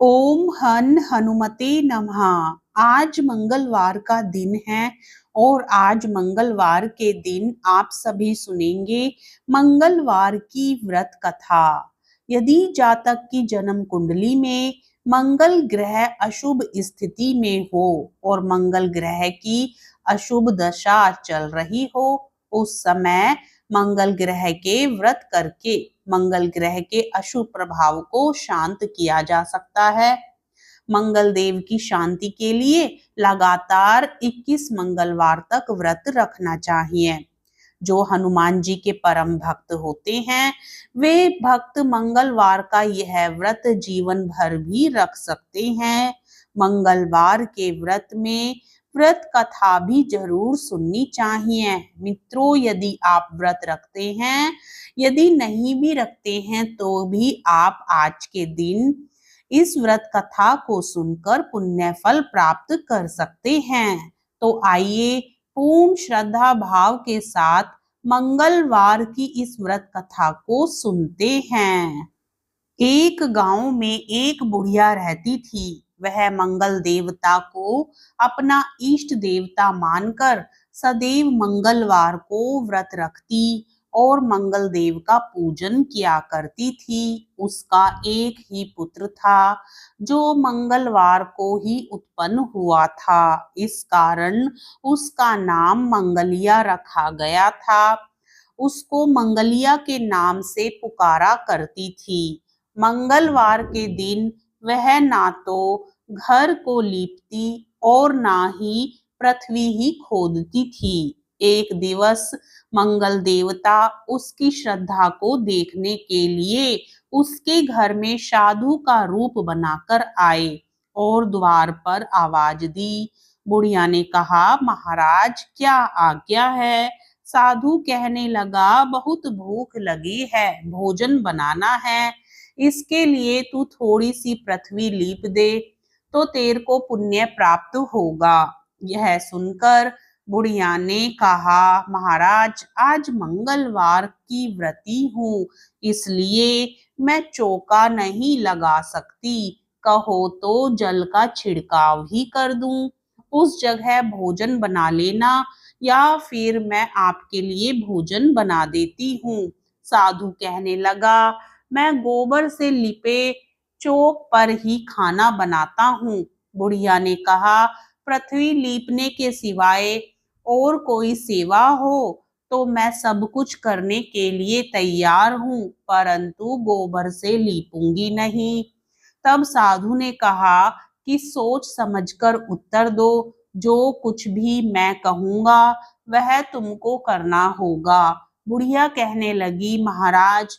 ओम हन हनुमते नमः। आज मंगलवार का दिन है और आज मंगलवार के दिन आप सभी सुनेंगे मंगलवार की व्रत कथा। यदि जातक की जन्म कुंडली में मंगल ग्रह अशुभ स्थिति में हो और मंगल ग्रह की अशुभ दशा चल रही हो, उस समय मंगल ग्रह के व्रत करके मंगल ग्रह के अशुभ प्रभाव को शांत किया जा सकता है। मंगल देव की शांति के लिए लगातार 21 मंगलवार तक व्रत रखना चाहिए। जो हनुमान जी के परम भक्त होते हैं, वे भक्त मंगलवार का यह व्रत जीवन भर भी रख सकते हैं। मंगलवार के व्रत में व्रत कथा भी जरूर सुननी चाहिए। मित्रों, यदि आप व्रत रखते हैं, यदि नहीं भी रखते हैं तो भी आप आज के दिन इस व्रत कथा को सुनकर पुण्य फल प्राप्त कर सकते हैं। तो आइए पूर्ण श्रद्धा भाव के साथ मंगलवार की इस व्रत कथा को सुनते हैं। एक गांव में एक बुढ़िया रहती थी। वह मंगल देवता को अपना इष्ट देवता मानकर सदैव मंगलवार को व्रत रखती और मंगल देव का पूजन किया करती थी। उसका एक ही पुत्र था जो मंगलवार को ही उत्पन्न हुआ था। इस कारण उसका नाम मंगलिया रखा गया था। उसको मंगलिया के नाम से पुकारा करती थी। मंगलवार के दिन वह ना तो घर को लीपती और ना ही पृथ्वी ही खोदती थी। एक दिवस मंगल देवता उसकी श्रद्धा को देखने के लिए उसके घर में साधु का रूप बनाकर आए और द्वार पर आवाज दी। बुढ़िया ने कहा, महाराज क्या आज्ञा है? साधु कहने लगा, बहुत भूख लगी है, भोजन बनाना है। इसके लिए तू थोड़ी सी पृथ्वी लीप दे तो तेरे को पुण्य प्राप्त होगा। यह सुनकर बुढ़िया ने कहा, महाराज आज मंगलवार की व्रती हूँ, इसलिए मैं चौका नहीं लगा सकती। कहो तो जल का छिड़काव ही कर दूं, उस जगह भोजन बना लेना या फिर मैं आपके लिए भोजन बना देती हूँ। साधु कहने लगा, मैं गोबर से लिपे चौक पर ही खाना बनाता हूँ। बुढ़िया ने कहा, पृथ्वी लीपने के सिवाय और कोई सेवा हो तो मैं सब कुछ करने के लिए तैयार हूँ, परंतु गोबर से लीपूंगी नहीं। तब साधु ने कहा कि सोच समझकर उत्तर दो, जो कुछ भी मैं कहूंगा वह तुमको करना होगा। बुढ़िया कहने लगी, महाराज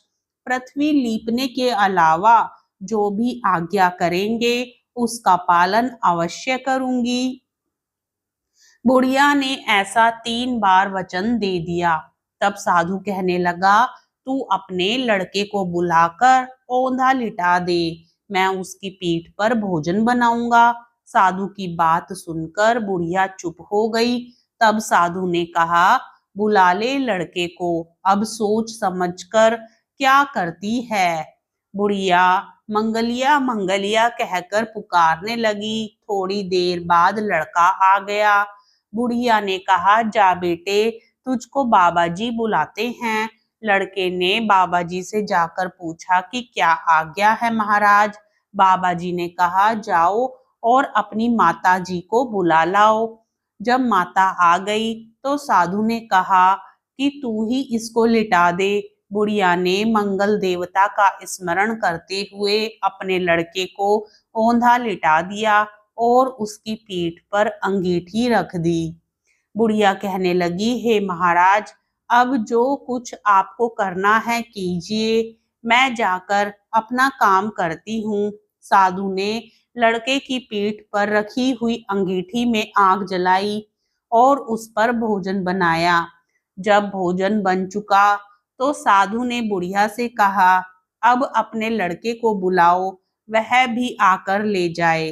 पृथ्वी लीपने के अलावा जो भी आज्ञा करेंगे उसका पालन अवश्य करूंगी। बुढ़िया ने ऐसा 3 बार वचन दे दिया। तब साधु कहने लगा, तू अपने लड़के को बुलाकर औंधा लिटा दे, मैं उसकी पीठ पर भोजन बनाऊंगा। साधु की बात सुनकर बुढ़िया चुप हो गई। तब साधु ने कहा, बुला ले लड़के को, अब सोच समझकर क्या करती है। बुढ़िया मंगलिया मंगलिया कहकर पुकारने लगी। थोड़ी देर बाद लड़का आ गया। बुढ़िया ने कहा, जा बेटे, तुझको बाबा जी बुलाते हैं। लड़के ने बाबा जी से जाकर पूछा कि क्या आज्ञा है महाराज। बाबा जी ने कहा, जाओ और अपनी माता जी को बुला लाओ। जब माता आ गई तो साधु ने कहा कि तू ही इसको लिटा दे। बुढ़िया ने मंगल देवता का स्मरण करते हुए अपने लड़के को औंधा लिटा दिया और उसकी पीठ पर अंगीठी रख दी। बुढ़िया कहने लगी, हे महाराज, अब जो कुछ आपको करना है कीजिए, मैं जाकर अपना काम करती हूँ। साधु ने लड़के की पीठ पर रखी हुई अंगीठी में आग जलाई और उस पर भोजन बनाया। जब भोजन बन चुका तो साधु ने बुढ़िया से कहा, अब अपने लड़के को बुलाओ, वह भी आकर ले जाए।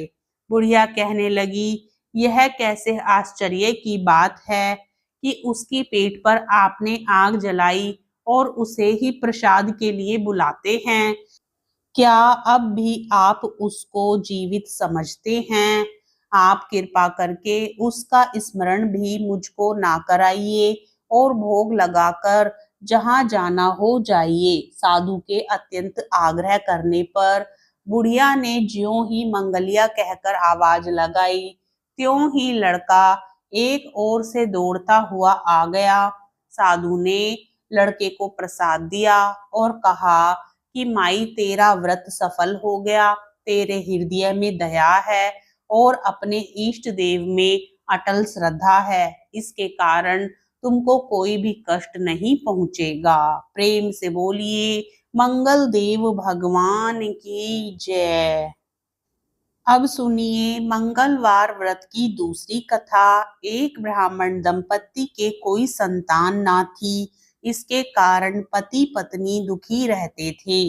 बुढ़िया कहने लगी, यह कैसे आश्चर्य की बात है कि उसकी पेट पर आपने आग जलाई और उसे ही प्रसाद के लिए बुलाते हैं। क्या अब भी आप उसको जीवित समझते हैं? आप कृपा करके उसका स्मरण भी मुझको ना कराइए और भोग लगाकर जहाँ जाना हो जाइए। साधु के अत्यंत आग्रह करने पर बुढ़िया ने ज्यों ही मंगलिया कहकर आवाज लगाई, त्यों ही लड़का एक ओर से दौड़ता हुआ आ गया। साधु ने लड़के को प्रसाद दिया और कहा कि माई तेरा व्रत सफल हो गया, तेरे हृदय में दया है और अपने इष्ट देव में अटल श्रद्धा है, इसके कारण तुमको कोई भी कष्ट नहीं पहुंचेगा। प्रेम से बोलिए मंगल देव भगवान की जय। अब सुनिए मंगलवार व्रत की दूसरी कथा। एक ब्राह्मण दंपति के कोई संतान ना थी, इसके कारण पति पत्नी दुखी रहते थे।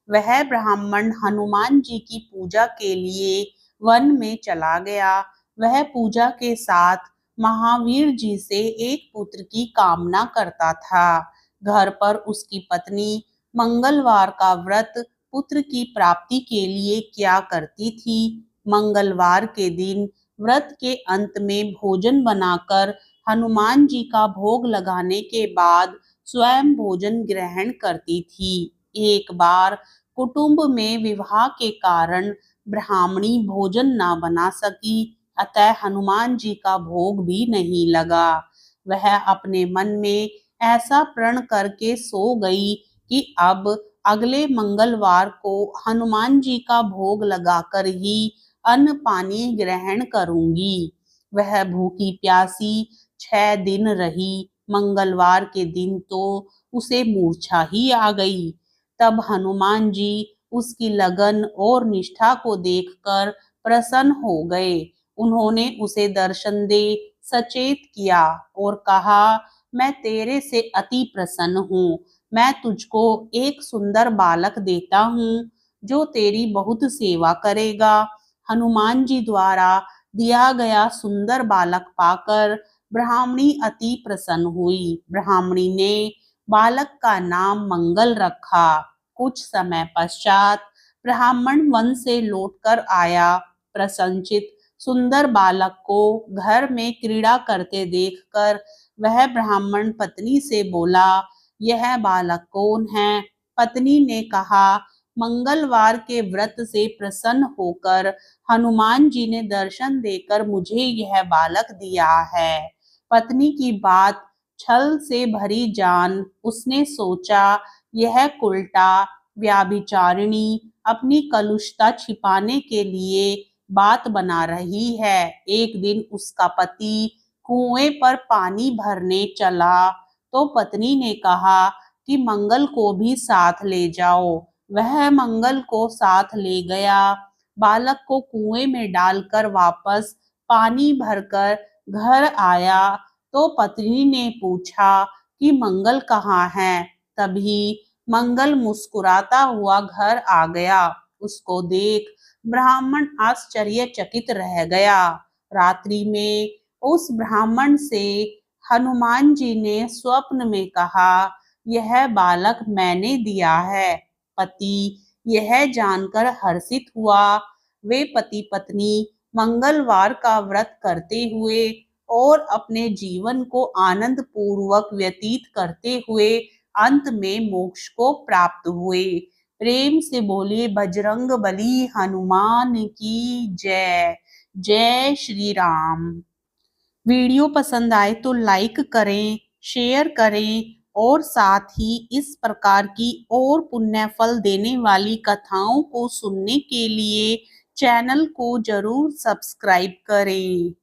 वह ब्राह्मण हनुमान जी की पूजा के लिए वन में चला गया। वह पूजा के साथ महावीर जी से एक पुत्र की कामना करता था। घर पर उसकी पत्नी मंगलवार का व्रत पुत्र की प्राप्ति के लिए क्या करती थी। मंगलवार के दिन व्रत के अंत में भोजन बनाकर हनुमान जी का भोग लगाने के बाद स्वयं भोजन ग्रहण करती थी। एक बार कुटुंब में विवाह के कारण ब्राह्मणी भोजन ना बना सकी, अतः हनुमान जी का भोग भी नहीं लगा। वह अपने मन में ऐसा प्रण करके सो गई कि अब अगले मंगलवार को हनुमान जी का भोग लगाकर ही अन्न पानी ग्रहण करूंगी। वह भूखी प्यासी 6 दिन रही। मंगलवार के दिन तो उसे मूर्छा ही आ गई। तब हनुमान जी उसकी लगन और निष्ठा को देखकर प्रसन्न हो गए। उन्होंने उसे दर्शन दे सचेत किया और कहा, मैं तेरे से अति प्रसन्न हूँ। मैं तुझको एक सुंदर बालक देता हूँ जो तेरी बहुत सेवा करेगा। हनुमान जी द्वारा दिया गया सुंदर बालक पाकर ब्राह्मणी अति प्रसन्न हुई। ब्राह्मणी ने बालक का नाम मंगल रखा। कुछ समय पश्चात ब्राह्मण वन से लौटकर आया। प्रसन्नचित सुंदर बालक को घर में क्रीड़ा करते देखकर वह ब्राह्मण पत्नी से बोला, यह बालक कौन है? पत्नी ने कहा, मंगलवार के व्रत से प्रसन्न होकर हनुमान जी ने दर्शन देकर मुझे यह बालक दिया है। पत्नी की बात छल से भरी जान उसने सोचा, यह उल्टा व्याभिचारिणी अपनी कलुषता छिपाने के लिए बात बना रही है। एक दिन उसका पति कुएं पर पानी भरने चला तो पत्नी ने कहा कि मंगल को भी साथ ले जाओ। वह मंगल को साथ ले गया। बालक को कुएं में डालकर वापस पानी भरकर घर आया तो पत्नी ने पूछा कि मंगल कहाँ है। तभी मंगल मुस्कुराता हुआ घर आ गया। उसको देख ब्राह्मण आश्चर्यचकित रह गया। रात्रि में उस ब्राह्मण से हनुमान जी ने स्वप्न में कहा, यह बालक मैंने दिया है। पति यह जानकर हर्षित हुआ। वे पति पत्नी मंगलवार का व्रत करते हुए और अपने जीवन को आनंद पूर्वक व्यतीत करते हुए अंत में मोक्ष को प्राप्त हुए। प्रेम से बोलिए बजरंग बली हनुमान की जय। जय श्री राम। वीडियो पसंद आए तो लाइक करें, शेयर करें और साथ ही इस प्रकार की और पुण्य फल देने वाली कथाओं को सुनने के लिए चैनल को जरूर सब्सक्राइब करें।